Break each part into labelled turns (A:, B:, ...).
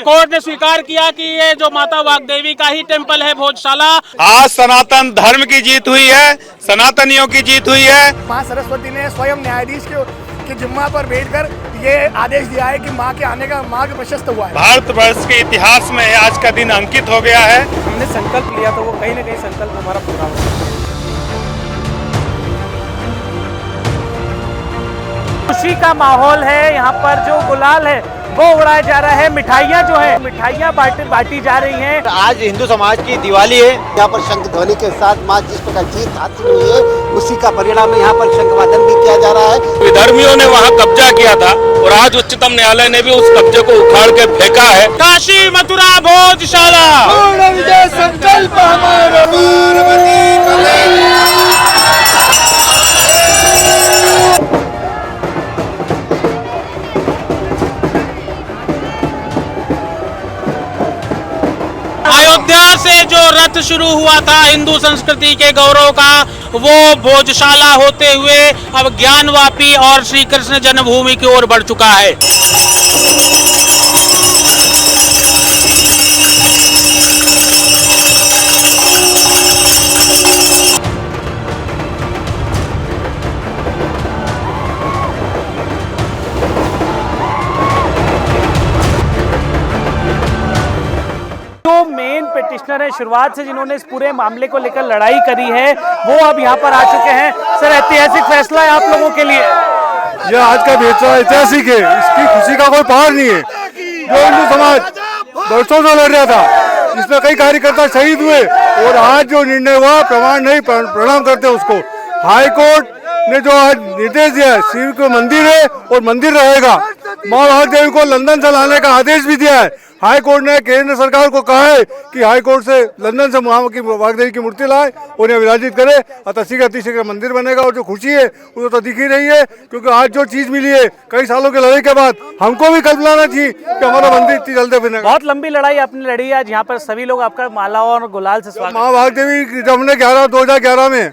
A: Court ने स्वीकार किया कि ये जो माता वाग्देवी का ही टेम्पल है भोजशाला।
B: आज सनातन धर्म की जीत हुई है, सनातनियों की जीत हुई है।
C: मां सरस्वती ने स्वयं न्यायाधीश के जिम्मा पर बैठकर ये आदेश दिया है कि मां के आने का मार्ग प्रशस्त हुआ है।
B: भारतवर्ष के इतिहास में आज का दिन अंकित हो गया है।
D: हमने संकल्प लिया तो वो कहीं ना कहीं संकल्प हमारा पूरा हो। खुशी का माहौल है, यहाँ पर जो गुलाल है वो उड़ाया जा रहा है। मिठाइयाँ जो है मिठाइयाँ बांटी जा रही हैं।
E: आज हिंदू समाज की दिवाली है। यहाँ पर शंख ध्वनि के साथ माँ जिस प्रकार जीत हासिल हुई है उसी का परिणाम यहाँ पर शंखवादन भी किया जा रहा है।
B: विधर्मियों ने वहाँ कब्जा किया था और आज उच्चतम न्यायालय ने भी उस कब्जे को उखाड़ के फेंका है।
A: काशी मथुरा भोजशाला
C: विजय संकल्प हमारा।
A: अयोध्या से जो रथ शुरू हुआ था हिंदू संस्कृति के गौरव का, वो भोजशाला होते हुए अब ज्ञानवापी और श्री कृष्ण जन्मभूमि की ओर बढ़ चुका है।
D: जो मेन पिटिशनर है शुरुआत से जिन्होंने इस पूरे मामले को लेकर लड़ाई करी है वो अब यहाँ पर आ चुके हैं। सर, ऐतिहासिक फैसला है आप लोगों के लिए।
F: यह आज का फैसला ऐतिहासिक है, इसकी खुशी का कोई पार नहीं है। जो हिंदू समाज वर्षों से लड़ रहा था, इसमें कई कार्यकर्ता शहीद हुए और आज जो निर्णय हुआ प्रमाण नहीं, प्रणाम करते उसको। हाई कोर्ट ने जो आज निर्देश दिया है, शिव को मंदिर है और मंदिर रहेगा। माँ वाग्देवी को लंदन से लाने का आदेश भी दिया है। हाई कोर्ट ने केंद्र सरकार को कहा है कि हाई कोर्ट से लंदन से माँ की वाग्देवी की मूर्ति लाए और उन्हें विराजित करे और अतिशीघ्र मंदिर बनेगा। और जो खुशी है वो तो दिख ही रही है, क्योंकि आज जो चीज मिली है कई सालों की लड़ाई के बाद, हमको भी कल्पना न थी कि हमारा मंदिर इतनी जल्दी बनेगा।
D: बहुत लंबी लड़ाई आपने लड़ी है आज यहाँ पर, सभी लोग आपका मालाओं और गुलाल से स्वागत।
F: माँ वाग्देवी जब हमने 2011 में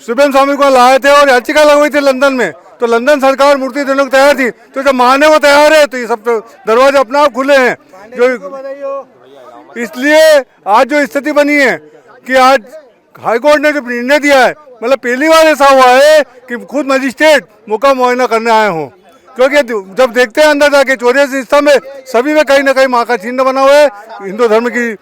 F: सुब्रमण्यम स्वामी को लाए थे और याचिका लगवाई थी लंदन में, तो लंदन सरकार मूर्ति देने को तैयार थी। तो जब माने वो तैयार है तो ये सब तो दरवाजे अपने आप खुले हैं। जो इसलिए आज जो स्थिति बनी है कि आज हाईकोर्ट ने जो निर्णय दिया है, मतलब पहली बार ऐसा हुआ है कि खुद मजिस्ट्रेट मौका मुआयना करने आए हों। क्योंकि जब देखते हैं अंदर जाके 84 स्तंभ में सभी में कहीं ना कहीं माँ का चिन्ह बना हुआ है, हिंदू धर्म की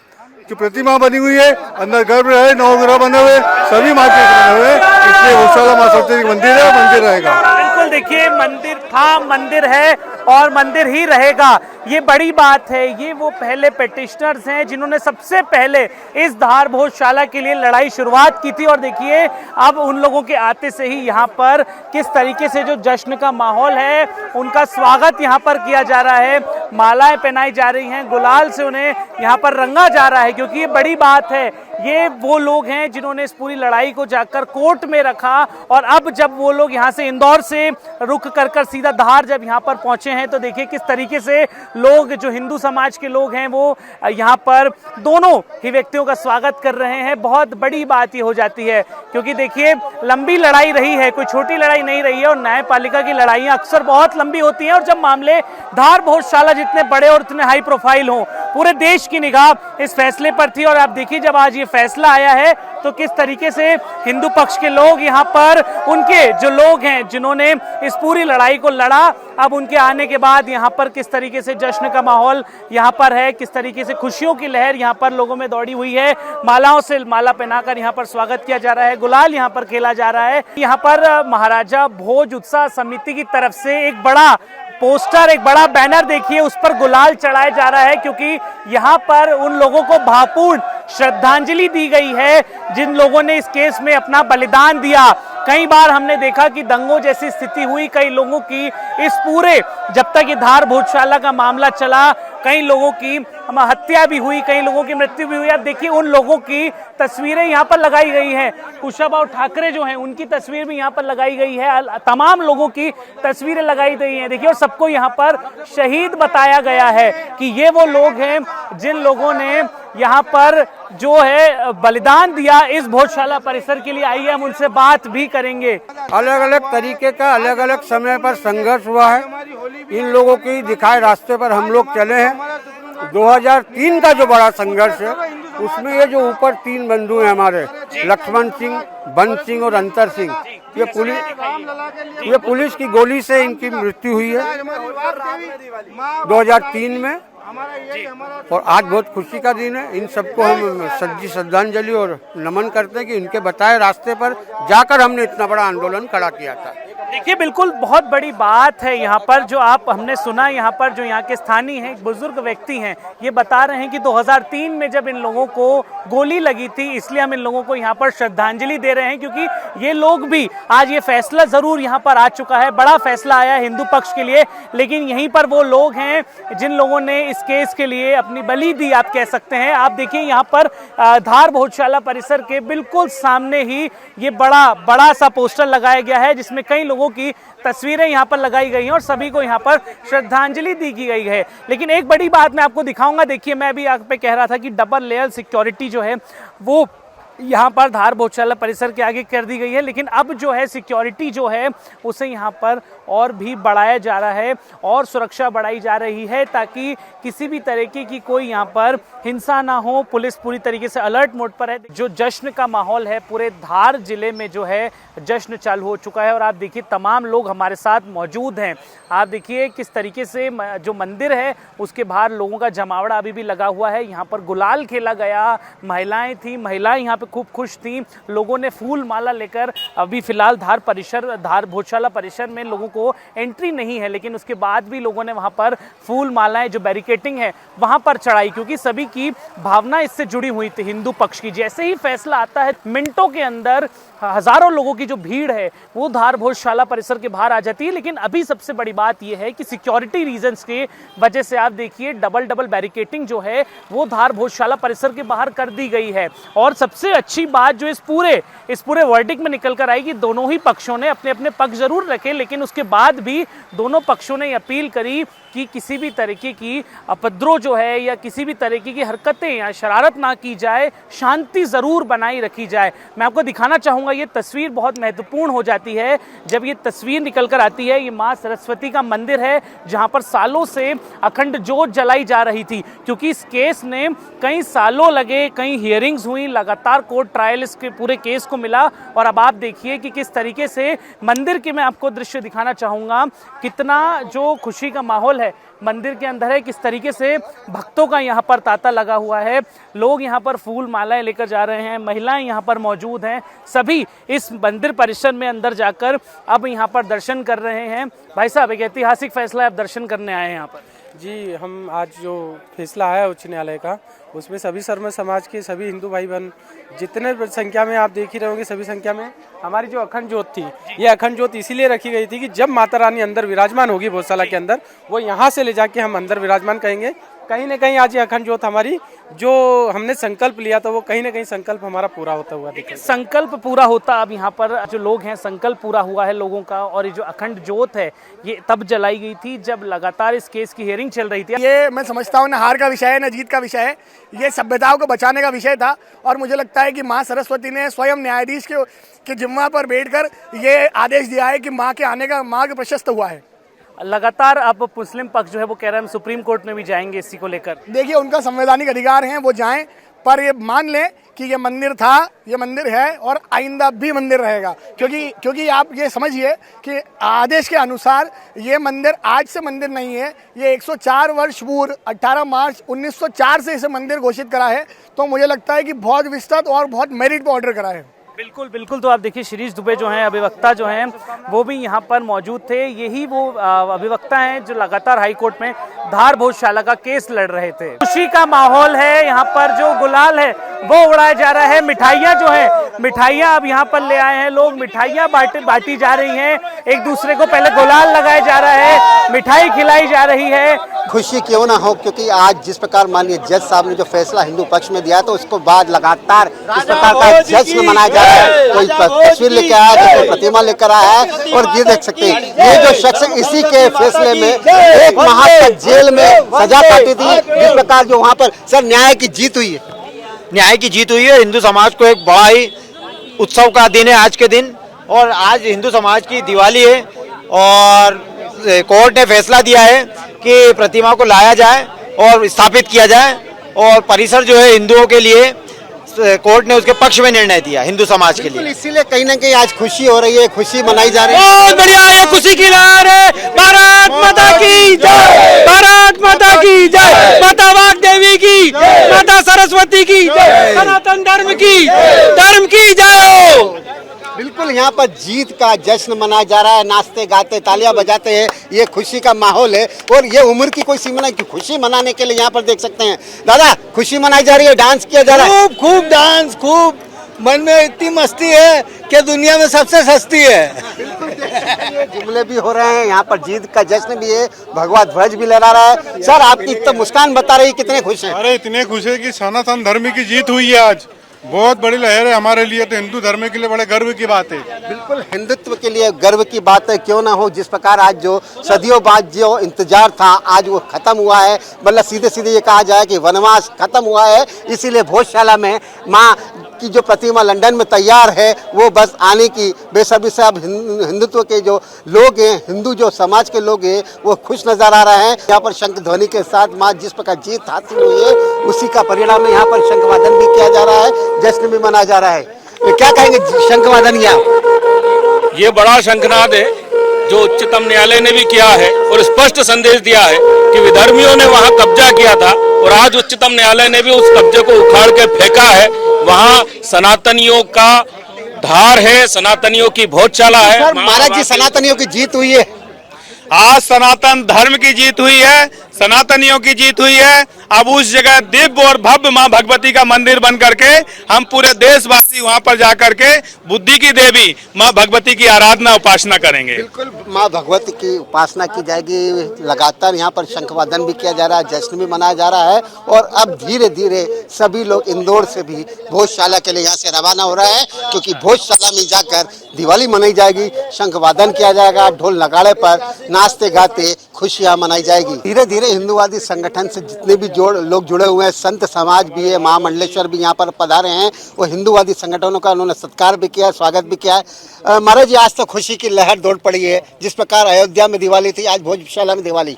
F: जो प्रतिमा बनी हुई है, अंदर गर्भ है, नवग्रह बने हुए, सभी माँ के बने हुए, इसलिए भोजशाला माँ सरस्वती मंदिर है, मंदिर रहेगा।
D: बिल्कुल, देखिए मंदिर था, मंदिर है और मंदिर ही रहेगा, ये बड़ी बात है। ये वो पहले पिटिशनर्स हैं जिन्होंने सबसे पहले इस धार भोजशाला के लिए लड़ाई शुरुआत की थी और देखिए अब उन लोगों के आते से ही यहाँ पर किस तरीके से जो जश्न का माहौल है उनका स्वागत यहाँ पर किया जा रहा है। मालाएं पहनाई जा रही हैं, गुलाल से उन्हें यहाँ पर रंगा जा रहा है, क्योंकि ये बड़ी बात है। ये वो लोग हैं जिन्होंने इस पूरी लड़ाई को जाकर कोर्ट में रखा और अब जब वो लोग यहाँ से इंदौर से रुक कर सीधा धार जब यहाँ पर पहुंचे हैं तो देखिए किस तरीके से लोग, जो हिंदू समाज के लोग हैं, वो यहाँ पर दोनों ही व्यक्तियों का स्वागत कर रहे हैं। बहुत बड़ी बात ये हो जाती है, क्योंकि देखिए लंबी लड़ाई रही है, कोई छोटी लड़ाई नहीं रही है और न्यायपालिका की लड़ाइयाँ अक्सर बहुत लंबी होती हैं। और जब मामले धार भोजशाला जितने बड़े और इतने हाई प्रोफाइल हों, पूरे देश की निगाह इस फैसले पर थी और आप देखिए जब आज ये फैसला आया है तो किस तरीके से हिंदू पक्ष के लोग यहाँ पर, उनके जो लोग हैं जिन्होंने इस पूरी लड़ाई को लड़ा, अब उनके आने के बाद यहाँ पर किस तरीके से जश्न का माहौल यहाँ पर है, किस तरीके से खुशियों की लहर यहाँ पर लोगों में दौड़ी हुई है। मालाओं से माला पहनाकर यहाँ पर स्वागत किया जा रहा है, गुलाल यहाँ पर खेला जा रहा है। यहाँ पर महाराजा भोज उत्साह समिति की तरफ से एक बड़ा पोस्टर, एक बड़ा बैनर देखिए, उस पर गुलाल चढ़ाया जा रहा है, क्योंकि यहाँ पर उन लोगों को भावपूर्ण श्रद्धांजलि दी गई है जिन लोगों ने इस केस में अपना बलिदान दिया। कई बार हमने देखा कि दंगों जैसी स्थिति हुई, कई लोगों की इस पूरे, जब तक ये धार भोजशाला का मामला चला, कई लोगों की हत्या भी हुई, कई लोगों की मृत्यु भी हुई। अब देखिए उन लोगों की तस्वीरें यहाँ पर लगाई गई हैं। कुशाभाऊ ठाकरे जो हैं उनकी तस्वीर भी यहाँ पर लगाई गई है, तमाम लोगों की तस्वीरें लगाई गई हैं। देखिए और सबको यहाँ पर शहीद बताया गया है कि ये वो लोग हैं जिन लोगों ने यहाँ पर जो है बलिदान दिया इस भोजशाला परिसर के लिए। आइए हम उनसे बात भी करेंगे।
G: अलग अलग तरीके का अलग अलग समय पर संघर्ष हुआ है, इन लोगों की दिखाए रास्ते पर हम लोग चले हैं 2003 का जो बड़ा संघर्ष है उसमें ये जो ऊपर 3 बंधु हैं हमारे, लक्ष्मण सिंह, बंद सिंह और अंतर सिंह, ये पुलिस की गोली से इनकी मृत्यु हुई है 2003 में। और आज बहुत खुशी का दिन है। इन सबको हम सच्ची श्रद्धांजलि और नमन करते हैं कि उनके बताए रास्ते पर जाकर हमने इतना बड़ा आंदोलन खड़ा किया था।
D: देखिए बिल्कुल बहुत बड़ी बात है यहाँ पर जो आप हमने सुना, यहाँ पर जो यहाँ के स्थानीय हैं, एक बुजुर्ग व्यक्ति हैं, ये बता रहे हैं कि 2003 में जब इन लोगों को गोली लगी थी इसलिए हम इन लोगों को यहाँ पर श्रद्धांजलि दे रहे हैं, क्योंकि ये लोग भी आज ये फैसला जरूर यहाँ पर आ चुका है, बड़ा फैसला आया हिंदू पक्ष के लिए, लेकिन यहीं पर वो लोग हैं जिन लोगों ने इस केस के लिए अपनी बलि दी, आप कह सकते हैं। आप देखिए यहाँ पर धार भोजशाला परिसर के बिल्कुल सामने ही ये बड़ा सा पोस्टर लगाया गया है जिसमें कई लोगों की तस्वीरें यहाँ पर लगाई गई हैं और सभी को यहाँ पर श्रद्धांजलि दी गई है। लेकिन एक बड़ी बात मैं आपको दिखाऊंगा। देखिए मैं भी आप पे कह रहा था कि डबल लेयर सिक्योरिटी जो है वो यहाँ पर धार भोजशाला परिसर के आगे कर दी गई है, लेकिन अब जो है सिक्योरिटी जो है उसे यहाँ पर और भी बढ़ाया जा रहा है और सुरक्षा बढ़ाई जा रही है ताकि किसी भी तरीके की कोई यहाँ पर हिंसा ना हो। पुलिस पूरी तरीके से अलर्ट मोड पर है। जो जश्न का माहौल है पूरे धार जिले में जो है जश्न चालू हो चुका है और आप देखिए तमाम लोग हमारे साथ मौजूद हैं। आप देखिए किस तरीके से जो मंदिर है उसके बाहर लोगों का जमावड़ा अभी भी लगा हुआ है। यहाँ पर गुलाल खेला गया, महिलाएं थी, महिलाएं यहाँ पे खूब खुश थी। लोगों ने फूल माला लेकर, अभी फिलहाल धार भोजशाला परिसर में लोगों को एंट्री नहीं है, लेकिन उसके बाद भी लोगों ने वहां पर फूल मालाएं जो बैरिकेटिंग है वहां पर चढ़ाई, क्योंकि सभी की भावना इससे जुड़ी हुई थी हिंदू पक्ष की। जैसे ही फैसला आता है मिनटों के अंदर हजारों लोगों की जो भीड़ है वो धार भोजशाला परिसर के बाहर आ जाती है। लेकिन अभी सबसे बड़ी बात यह है कि सिक्योरिटी रीजंस के वजह से आप देखिए डबल बैरिकेटिंग जो है वो धार भोजशाला परिसर के बाहर कर दी गई है। और सबसे अच्छी बात जो इस पूरे वर्डिक्ट में निकल कर आई कि दोनों ही पक्षों ने अपने अपने पक्ष जरूर रखे, लेकिन उसके बाद भी दोनों पक्षों ने अपील करी कि किसी भी तरीके की उपद्रव जो है या किसी भी तरीके की हरकतें या शरारत ना की जाए, शांति जरूर बनाई रखी जाए। मैं आपको दिखाना चाहूंगा, ये तस्वीर बहुत महत्वपूर्ण हो जाती है जब ये तस्वीर निकल कर आती है। ये मां सरस्वती का मंदिर है जहां पर सालों से अखंड ज्योत जलाई जा रही थी, क्योंकि इस केस ने कई सालों लगे, कई हियरिंग्स हुई, लगातार कोर्ट ट्रायल इसके पूरे केस को मिला। और अब आप देखिए कि किस तरीके से मंदिर के मैं आपको दृश्य दिखाना चाहूंगा, कितना जो खुशी का माहौल है मंदिर के अंदर है, किस तरीके से भक्तों का यहाँ पर तांता लगा हुआ है। लोग यहाँ पर फूल मालाएं लेकर जा रहे हैं, महिलाएं यहाँ पर मौजूद हैं, सभी इस मंदिर परिसर में अंदर जाकर अब यहाँ पर दर्शन कर रहे हैं। भाई साहब, एक ऐतिहासिक फैसला है, आप दर्शन करने आए हैं यहाँ पर।
H: जी, हम आज जो फैसला आया उच्च न्यायालय का, उसमें सभी शर्मा समाज के सभी हिंदू भाई बहन जितने संख्या में आप देख ही रहे होंगे, सभी संख्या में हमारी जो अखंड ज्योत थी, ये अखंड ज्योत इसीलिए रखी गई थी कि जब माता रानी अंदर विराजमान होगी भोजशाला के अंदर, वो यहाँ से ले जाके हम अंदर विराजमान कहेंगे। कहीं ना कहीं आज ये अखंड ज्योत हमारी जो हमने संकल्प लिया था वो कहीं ना कहीं संकल्प हमारा पूरा होता हुआ दिखे।
D: संकल्प पूरा होता, अब यहाँ पर जो लोग हैं संकल्प पूरा हुआ है लोगों का। और ये जो अखंड ज्योत है ये तब जलाई गई थी जब लगातार इस केस की हियरिंग चल रही थी।
C: ये मैं समझता हूँ न हार का विषय है न जीत का विषय है, ये सभ्यताओं को बचाने का विषय था। और मुझे लगता है कि माँ सरस्वती ने स्वयं न्यायाधीश के जिम्मा पर बैठकर ये आदेश दिया है कि माँ के आने का मार्ग प्रशस्त हुआ है।
D: लगातार अब मुस्लिम पक्ष जो है वो कह रहे हैं हम सुप्रीम कोर्ट में भी जाएंगे इसी को लेकर।
C: देखिए, उनका संवैधानिक अधिकार है, वो जाएं, पर ये मान लें कि ये मंदिर था, ये मंदिर है और आइंदा भी मंदिर रहेगा। क्योंकि आप ये समझिए कि आदेश के अनुसार ये मंदिर आज से मंदिर नहीं है, ये 104 वर्ष पूर्व 18 मार्च 1904 से इसे मंदिर घोषित करा है। तो मुझे लगता है कि बहुत विस्तृत और बहुत मेरिट पर ऑर्डर करा है।
D: बिल्कुल बिल्कुल। तो आप देखिए शिरीष दुबे जो हैं अभिवक्ता जो हैं वो भी यहाँ पर मौजूद थे। यही वो अभिवक्ता हैं जो लगातार हाई कोर्ट में धार भोजशाला का केस लड़ रहे थे। खुशी का माहौल है, यहाँ पर जो गुलाल है वो उड़ाया जा रहा है। मिठाइयाँ जो है, मिठाइयाँ अब यहाँ पर ले आए हैं लोग, मिठाइयाँ बांटी जा रही हैं, एक दूसरे को पहले गुलाल लगाया जा रहा है, मिठाई खिलाई जा रही है।
E: खुशी क्यों ना हो, क्योंकि आज जिस प्रकार माननीय जज साहब ने जो फैसला हिंदू पक्ष में दिया तो उसको बाद लगातार इस प्रकार का जश्न मनाया जा रहा है। कोई तस्वीर लेकर आया है, कोई प्रतिमा लेकर आया है। और ये देख सकते हैं ये जो शख्स इसी के फैसले में 1 माह तक जेल में सजा काटी थी, जिस प्रकार जो वहाँ पर सर न्याय की जीत हुई है।
I: न्याय की जीत हुई है। हिंदू समाज को एक बड़ा ही उत्सव का दिन है आज के दिन, और आज हिंदू समाज की दिवाली है और कोर्ट ने फैसला दिया है कि प्रतिमा को लाया जाए और स्थापित किया जाए। और परिसर जो है हिंदुओं के लिए कोर्ट ने उसके पक्ष में निर्णय दिया, हिंदू समाज के लिए।
E: इसीलिए कहीं ना कहीं आज खुशी हो रही है, खुशी मनाई जा रही है।
I: बहुत बढ़िया, ये खुशी की लहर है। भारत माता की जय, भारत माता की जय, माता वाग्देवी की, माता सरस्वती की जय, सनातन धर्म की जय हो।
E: बिल्कुल, यहाँ पर जीत का जश्न मनाया जा रहा है, नाचते गाते तालियां बजाते हैं, ये खुशी का माहौल है। और ये उम्र की कोई सीमा नहीं कि खुशी मनाने के लिए यहाँ पर देख सकते हैं। दादा, खुशी मनाई जा रही है, डांस किया जा रहा है।
J: खूब डांस, खूब मन में इतनी मस्ती है कि दुनिया में सबसे सस्ती है।
E: जुमले भी हो रहे हैं, यहाँ पर जीत का जश्न भी है, भगवा ध्वज भी लहरा रहा है। सर, आपकी तो मुस्कान बता रही है कितने खुश हैं।
F: अरे इतने खुश है कि सनातन धर्म की जीत हुई है आज। बहुत बड़ी लहर है हमारे लिए, तो हिंदू धर्म के लिए बड़े गर्व की बात है।
E: बिल्कुल, हिंदुत्व के लिए गर्व की बात है, क्यों ना हो। जिस प्रकार आज जो सदियों बाद जो इंतजार था, आज वो खत्म हुआ है। मतलब सीधे सीधे ये कहा जाए कि वनवास खत्म हुआ है। इसीलिए भोजशाला में माँ की जो प्रतिमा लंदन में तैयार है, वो बस आने की बेसब्री से अब हिंदुत्व के जो लोग हैं, हिंदू जो समाज के लोग हैं, वो खुश नजर आ रहे हैं। यहाँ पर शंख ध्वनि के साथ माँ जिस प्रकार जीत हासिल हुई है, उसी का परिणाम है। यहाँ पर शंख वादन भी किया जा रहा है, जश्न भी मनाया जा रहा है। तो क्या कहेंगे शंख वादन या
B: ये बड़ा शंखनाद है जो उच्चतम न्यायालय ने भी किया है और स्पष्ट संदेश दिया है कि विधर्मियों ने वहां कब्जा किया था और आज उच्चतम न्यायालय ने भी उस कब्जे को उखाड़ के फेंका है। वहां सनातनियों का धार है, सनातनियों की भोजशाला है।
E: महाराज जी, सनातनियों की जीत हुई है।
F: आज सनातन धर्म की जीत हुई है, सनातनियों की जीत हुई है। अब उस जगह दिव्य और भव्य मां भगवती का मंदिर बन करके हम पूरे देशवासी वहां पर जाकर के बुद्धि की देवी मां भगवती की आराधना उपासना करेंगे।
E: बिल्कुल, मां भगवती की उपासना की जाएगी। लगातार यहाँ पर शंखवादन भी किया जा रहा है, जश्न भी मनाया जा रहा है। और अब धीरे धीरे सभी लोग इंदौर से भी भोजशाला के लिए यहाँ से रवाना हो रहे हैं, क्योंकि भोजशाला में जाकर दिवाली मनाई जाएगी, शंखवादन किया जाएगा, ढोल नगाड़े पर नाचते गाते खुशियां मनाई जाएगी। धीरे धीरे हिंदुवादी संगठन से जितने भी लोग जुड़े हुए हैं, संत समाज भी है, महामंडलेश्वर भी यहाँ पर पधारे हैं, वो हिंदुवादी संगठनों का उन्होंने सत्कार भी किया है, स्वागत भी किया है। महाराज जी, आज तो खुशी की लहर दौड़ पड़ी है। जिस प्रकार अयोध्या में दिवाली थी, आज भोजशाला में दिवाली।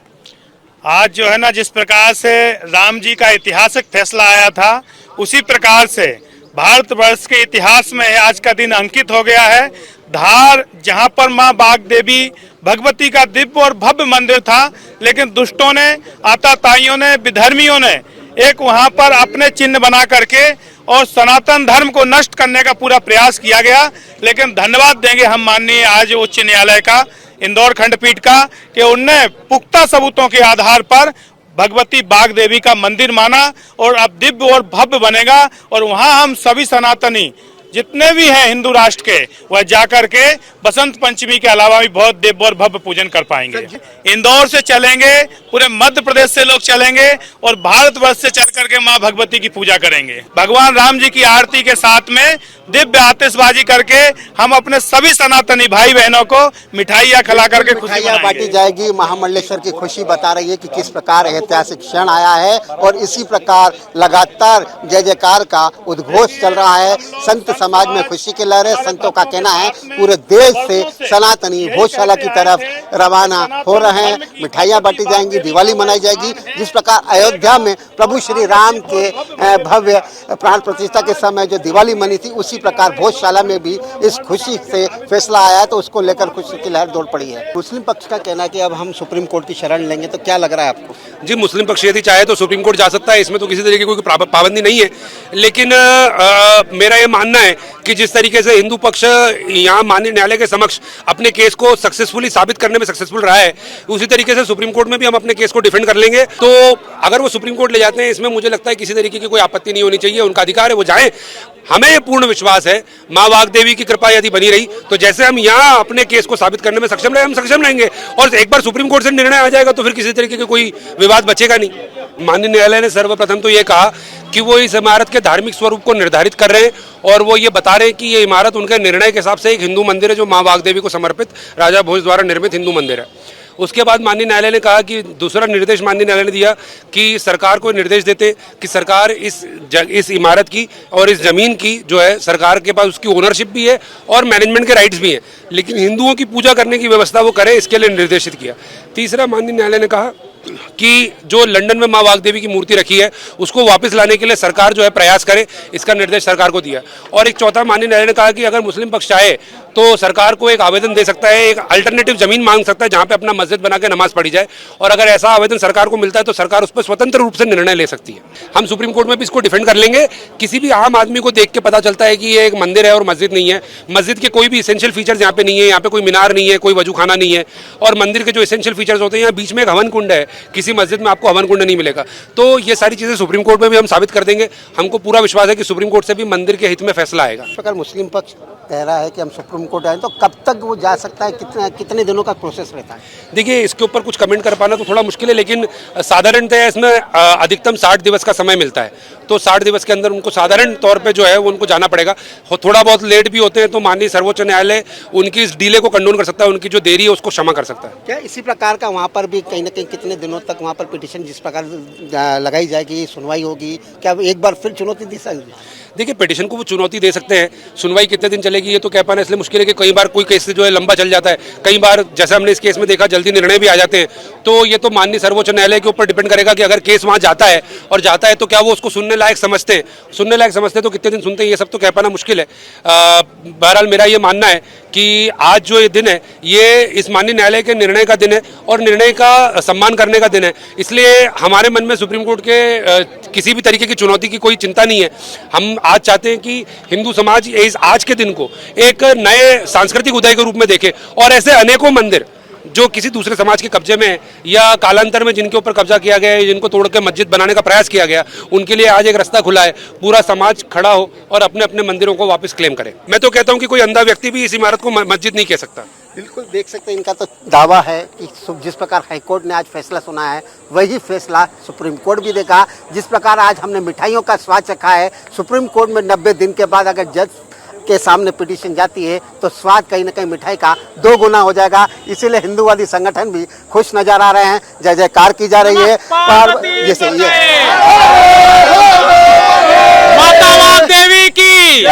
F: आज जो है ना, जिस प्रकार से राम जी का ऐतिहासिक फैसला आया था, उसी प्रकार से भारतवर्ष के इतिहास में आज का दिन अंकित हो गया है। धार, जहां पर मां बागदेवी भगवती का दिव्य और भव्य मंदिर था, लेकिन दुष्टों ने, आताताइयों ने, विधर्मियों ने एक वहां पर अपने चिन्ह बना करके और सनातन धर्म को नष्ट करने का पूरा प्रयास किया गया। लेकिन धन्यवाद देंगे हम माननीय आज उच्च न्यायालय का, इंदौर खंडपीठ का, कि उनने पुख्ता सबूतों के आधार पर भगवती बागदेवी का मंदिर माना और अब दिव्य और भव्य बनेगा। और वहां हम सभी सनातनी जितने भी हैं हिंदू राष्ट्र के, वह जाकर के बसंत पंचमी के अलावा भी बहुत दिव्य और भव्य पूजन कर पाएंगे। इंदौर से चलेंगे, पूरे मध्य प्रदेश से लोग चलेंगे और भारतवर्ष से चल करके मां भगवती की पूजा करेंगे। भगवान राम जी की आरती के साथ में दिव्य आतिशबाजी करके हम अपने सभी सनातनी भाई बहनों को मिठाइयाँ खिला करके
E: मिठाइयाँ बांटी जाएगी। महामंडलेश्वर की खुशी बता रही है कि किस प्रकार ऐतिहासिक क्षण आया है और इसी प्रकार लगातार जय जयकार का उद्घोष चल रहा है। संत समाज में खुशी की लहर है। संतों का कहना है पूरे देश से सनातनी भोजशाला की तरफ रवाना हो रहे हैं। मिठाइयाँ बांटी जाएंगी, दिवाली मनाई जाएगी। जिस प्रकार अयोध्या में प्रभु श्री राम के भव्य प्राण प्रतिष्ठा के समय जो दिवाली मनी थी, उसी प्रकार भोजशाला में भी इस खुशी से फैसला आया, तो उसको लेकर खुशी की लहर दौड़ पड़ी है। मुस्लिम पक्ष का कहना है कि अब हम सुप्रीम कोर्ट की शरण लेंगे, तो क्या लग रहा है आपको?
K: जी, मुस्लिम पक्ष यदि चाहे तो सुप्रीम कोर्ट जा सकता है, इसमें तो किसी तरीके की कोई पाबंदी नहीं है। लेकिन मेरा ये मानना है कि जिस तरीके से हिंदू पक्ष यहाँ माननीय न्यायालय के समक्ष अपने केस को सक्सेसफुली साबित करने में सक्सेसफुल रहा है, उसी तरीके से सुप्रीम कोर्ट में भी हम अपने केस को डिफेंड कर लेंगे। तो अगर वो सुप्रीम कोर्ट ले जाते हैं, इसमें मुझे लगता है किसी तरीके की कोई आपत्ति नहीं होनी चाहिए, उनका अधिकार है, वो जाएं। हमें ये पूर्ण विश्वास है मां वाग्देवी की कृपा यदि बनी रही तो जैसे हम यहाँ अपने केस को साबित करने में सक्षम रहे, हम सक्षम रहेंगे। और एक बार सुप्रीम कोर्ट से निर्णय आ जाएगा तो फिर किसी तरीके का कोई विवाद बचेगा नहीं। माननीय न्यायालय ने सर्वप्रथम तो ये कहा कि वो इस इमारत के धार्मिक स्वरूप को निर्धारित कर रहे हैं और वो ये बता रहे हैं कि ये इमारत उनके निर्णय के हिसाब से एक हिंदू मंदिर है, जो मां वाग्देवी को समर्पित राजा भोज द्वारा निर्मित हिंदू मंदिर है। उसके बाद माननीय न्यायालय ने कहा कि दूसरा निर्देश माननीय न्यायालय ने दिया कि सरकार को निर्देश देते कि सरकार इस इमारत की और इस जमीन की जो है सरकार के पास उसकी ओनरशिप भी है और मैनेजमेंट के राइट्स भी हैं, लेकिन हिंदुओं की पूजा करने की व्यवस्था वो करे, इसके लिए निर्देशित किया। तीसरा माननीय न्यायालय ने कहा कि जो लंदन में माँ वाग्देवी की मूर्ति रखी है उसको वापस लाने के लिए सरकार जो है प्रयास करे, इसका निर्देश सरकार को दिया। और एक चौथा माननीय न्यायालय ने कहा कि अगर मुस्लिम पक्ष चाहे तो सरकार को एक आवेदन दे सकता है, एक अल्टरनेटिव जमीन मांग सकता है जहां पे अपना मस्जिद बना के नमाज पढ़ी जाए, और अगर ऐसा आवेदन सरकार को मिलता है तो सरकार उस पर स्वतंत्र रूप से निर्णय ले सकती है। हम सुप्रीम कोर्ट में भी इसको डिफेंड कर लेंगे। किसी भी आम आदमी को देख के पता चलता है कि ये एक मंदिर है और मस्जिद नहीं है, मस्जिद के कोई भी इसेंशियल फीचर्स यहाँ पे नहीं है, यहाँ पे कोई मीनार नहीं है, कोई वजूखाना नहीं है, और मंदिर के जो इसेंशियल फीचर्स होते हैं, यहाँ बीच में एक हवन कुंड है, किसी मस्जिद में आपको हवन कुंड नहीं मिलेगा। तो ये सारी चीजें सुप्रीम कोर्ट में भी हम साबित कर देंगे। हमको पूरा विश्वास है कि सुप्रीम कोर्ट से भी मंदिर के हित में फैसला आएगा।
E: अगर मुस्लिम पक्ष कह रहा है कि हम सुप्रीम कोर्ट आए तो कब तक वो जा सकता है, कितने दिनों का प्रोसेस रहता है?
K: देखिए, इसके ऊपर कुछ कमेंट कर पाना तो थोड़ा मुश्किल है, लेकिन साधारणतः इसमें अधिकतम 60 दिवस का समय मिलता है। तो 60 दिवस के अंदर उनको साधारण तौर पे जो है वो उनको जाना पड़ेगा। थोड़ा बहुत लेट भी होते हैं तो माननीय सर्वोच्च न्यायालय उनकी इस डीले को कंडोन कर सकता है, उनकी जो देरी है उसको क्षमा कर सकता है।
E: क्या इसी प्रकार का वहाँ पर भी कहीं ना कहीं कितने दिनों तक वहाँ पर पिटीशन जिस प्रकार लगाई जाएगी, सुनवाई होगी, क्या एक बार फिर चुनौती दी सकती?
K: देखिए, पिटीशन को वो चुनौती दे सकते हैं, सुनवाई कितने दिन चलेगी ये तो कह पाना इसलिए मुश्किल है कि कई बार कोई केस जो है लंबा चल जाता है, कई बार जैसे हमने इस केस में देखा जल्दी निर्णय भी आ जाते हैं। तो ये तो माननीय सर्वोच्च न्यायालय के ऊपर डिपेंड करेगा कि अगर केस वहाँ जाता है तो क्या वो उसको सुनने लायक समझते हैं तो कितने दिन सुनते हैं, ये सब तो कह पाना मुश्किल है। बहरहाल मेरा ये मानना है कि आज जो ये दिन है ये इस माननीय न्यायालय के निर्णय का दिन है और निर्णय का सम्मान करने का दिन है, इसलिए हमारे मन में सुप्रीम कोर्ट के किसी भी तरीके की चुनौती की कोई चिंता नहीं है। हम आज चाहते हैं कि हिंदू समाज इस आज के दिन को एक नए सांस्कृतिक उदय के रूप में देखे, और ऐसे अनेकों मंदिर जो किसी दूसरे समाज के कब्जे में है या कालांतर में जिनके ऊपर कब्जा किया गया है, जिनको तोड़ के मस्जिद बनाने का प्रयास किया गया, उनके लिए आज एक रास्ता खुला है। पूरा समाज खड़ा हो और अपने अपने मंदिरों को वापस क्लेम करे। मैं तो कहता हूं कि कोई अंधा व्यक्ति भी इस इमारत को मस्जिद नहीं कह सकता।
E: बिल्कुल देख सकते हैं, इनका तो दावा है कि जिस प्रकार हाईकोर्ट ने आज फैसला सुना है वही फैसला सुप्रीम कोर्ट भी देगा। जिस प्रकार आज हमने मिठाइयों का स्वाद चखा है, सुप्रीम कोर्ट में 90 दिन के बाद अगर जज के सामने पिटीशन जाती है तो स्वाद कहीं ना कहीं मिठाई का 2 गुना हो जाएगा। इसीलिए हिंदूवादी संगठन भी खुश नजर आ रहे हैं, जय जयकार की जा रही है। जैसे ये
A: माता वाग्देवी की,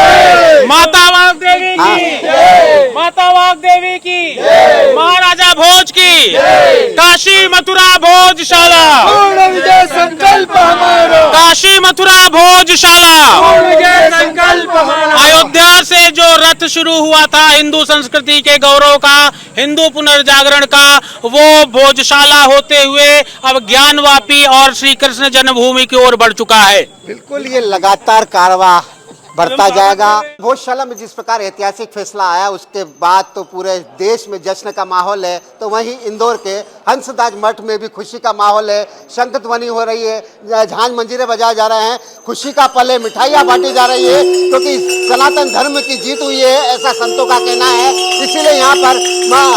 A: माता वाग्देवी की, माता वाग्देवी की, महाराजा भोज की, काशी मथुरा भोजशाला,
J: संकल्प हमारा,
A: काशी मथुरा भोजशाला,
J: संकल्प हमारा।
A: अयोध्या से जो रथ शुरू हुआ था हिंदू संस्कृति के गौरव का, हिंदू पुनर्जागरण का, वो भोजशाला होते हुए अब ज्ञानवापी और श्री कृष्ण जन्मभूमि की ओर बढ़ चुका है।
E: बिल्कुल ये लगातार कारवां बढ़ता जाएगा। भोजशाला में जिस प्रकार ऐतिहासिक फैसला आया उसके बाद तो पूरे देश में जश्न का माहौल है, तो वहीं इंदौर के हंसराज मठ में भी खुशी का माहौल है। शंख ध्वनि हो रही है, झांझ मंजीरे बजाए जा रहे हैं, खुशी का पल है, मिठाइयाँ बांटी जा रही है, क्योंकि सनातन धर्म की जीत हुई है ऐसा संतों का कहना है। इसीलिए यहाँ पर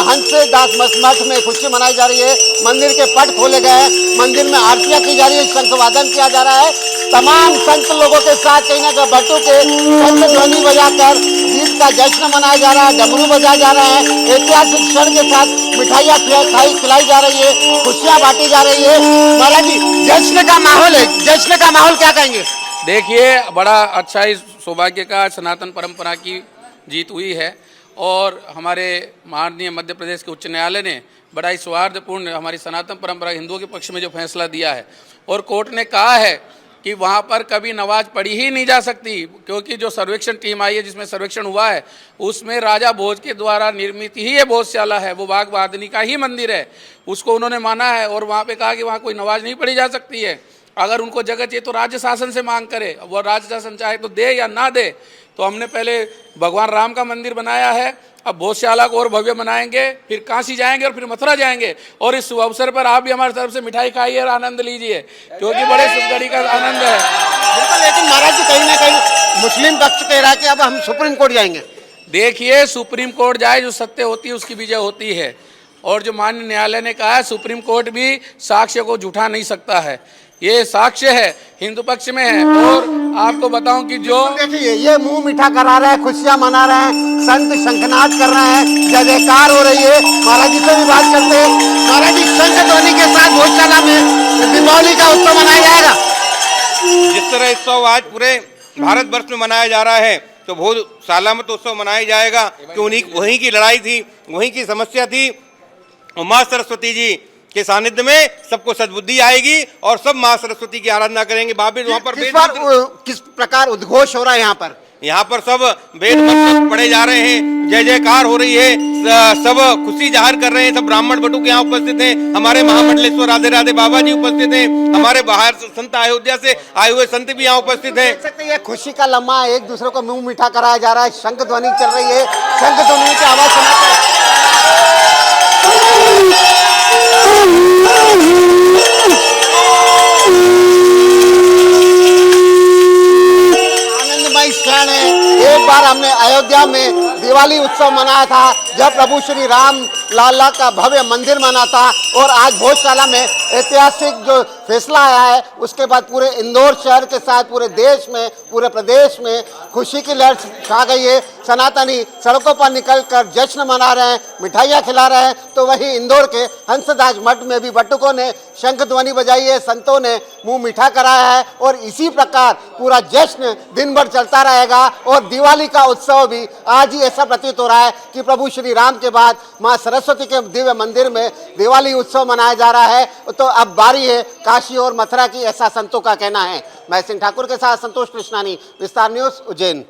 E: हंसदास मठ में खुशी मनाई जा रही है। मंदिर के पट खोले गए हैं, मंदिर में आरतियाँ की जा रही है, शंखवादन किया जा रहा है। तमाम संत लोगों के साथ कहीं ना कहीं भट्टों के शंख ध्वनि बजाकर जीत का जश्न मनाया जा रहा है, डमरू बजाया जा रहा है, ऐतिहासिक क्षण के साथ मिठाइयाँ खिलाई जा रही है, खुशियाँ बांटी जा रही है। महाराज जी, जश्न का माहौल है, जश्न का माहौल क्या कहेंगे?
L: देखिए, बड़ा अच्छा ही सौभाग्य का सनातन परंपरा की जीत हुई है और हमारे माननीय मध्य प्रदेश के उच्च न्यायालय ने बड़ा ही सौहार्दपूर्ण हमारी सनातन परंपरा हिंदुओं के पक्ष में जो फैसला दिया है, और कोर्ट ने कहा है कि वहाँ पर कभी नमाज पढ़ी ही नहीं जा सकती, क्योंकि जो सर्वेक्षण टीम आई है जिसमें सर्वेक्षण हुआ है उसमें राजा भोज के द्वारा निर्मित ही ये भोजशाला है, वो बाघ वादनी का ही मंदिर है, उसको उन्होंने माना है। और वहाँ पे कहा कि वहाँ कोई नमाज नहीं पढ़ी जा सकती है। अगर उनको जगह चाहिए तो राज्य शासन से मांग करे, वो राज्य शासन चाहे तो दे या ना दे। तो हमने पहले भगवान राम का मंदिर बनाया है, अब भोजशाला को और भव्य बनाएंगे, फिर काशी जाएंगे और फिर मथुरा जाएंगे। और इस शुभ अवसर पर आप भी हमारी तरफ से मिठाई खाइए और आनंद लीजिए, क्योंकि बड़े शुभ घड़ी का आनंद है।
E: बिल्कुल, लेकिन महाराज जी कहीं ना कहीं मुस्लिम पक्ष कह रहा है कि अब हम सुप्रीम कोर्ट जाएंगे।
L: देखिए, सुप्रीम कोर्ट जाए, जो सत्य होती है उसकी विजय होती है, और जो माननीय न्यायालय ने कहा है सुप्रीम कोर्ट भी साक्ष्य को झूठा नहीं सकता है, ये साक्ष्य है, हिंदू पक्ष में है। और आपको बताऊं कि जो
E: देखिए ये मुंह मीठा करा रहे हैं, खुशियां मना रहे हैं, संत शंखनाद कर रहे हैं, जय जयकार हो रही है। महाराज जी से भी बात करते हैं। महाराज जी, शंख ध्वनि के साथ भोजशाला में दीपावली का उत्सव मनाया जाएगा।
M: जिस तरह उत्सव आज पूरे भारतवर्ष में मनाया जा रहा है, तो भोजशाला में तो उत्सव मनाया जाएगा कि वहीं की लड़ाई थी, वहीं की समस्या थी। माँ सरस्वती जी के सानिध्य में सबको सद्बुद्धि आएगी और सब माँ सरस्वती की आराधना करेंगे। बाबी वहाँ पर
E: किस प्रकार उद्घोष हो रहा है
M: यहाँ पर सब वेद मंत्र पढ़े जा रहे हैं, जय जयकार हो रही है, सब खुशी जाहिर कर रहे हैं। सब ब्राह्मण बटुक यहाँ उपस्थित हैं, हमारे महामंडलेश्वर राधे राधे बाबा जी उपस्थित हैं, हमारे बाहर संत अयोध्या से आए हुए संत भी यहाँ उपस्थित हैं।
E: देख सकते हैं खुशी का लम्हा, एक दूसरे को मुंह मीठा कराया जा रहा है, शंख ध्वनि चल रही है, शंख ध्वनि की आवाज सुनाकर क्षण है। एक बार हमने अयोध्या में दिवाली उत्सव मनाया था जब प्रभु श्री राम लाला का भव्य मंदिर बना था, और आज भोजशाला में ऐतिहासिक जो फैसला आया है उसके बाद पूरे इंदौर शहर के साथ पूरे देश में, पूरे प्रदेश में खुशी की लहर छा गई है। सनातनी सड़कों पर निकलकर जश्न मना रहे हैं, मिठाइयाँ खिला रहे हैं, तो वहीं इंदौर के हंसदास मठ में भी बटुकों ने शंख ध्वनि बजाई है, संतों ने मुंह मीठा कराया है, और इसी प्रकार पूरा जश्न दिन भर चलता रहेगा। और दिवाली का उत्सव भी आज ही ऐसा प्रतीत हो रहा है कि प्रभु श्री राम के बाद मां सरस्वती के दिव्य मंदिर में दिवाली उत्सव मनाया जा रहा है। तो अब बारी है काशी और मथुरा की, ऐसा संतों का कहना है। मैं सिंह ठाकुर के साथ संतोष कृष्णानी, विस्तार न्यूज, उज्जैन।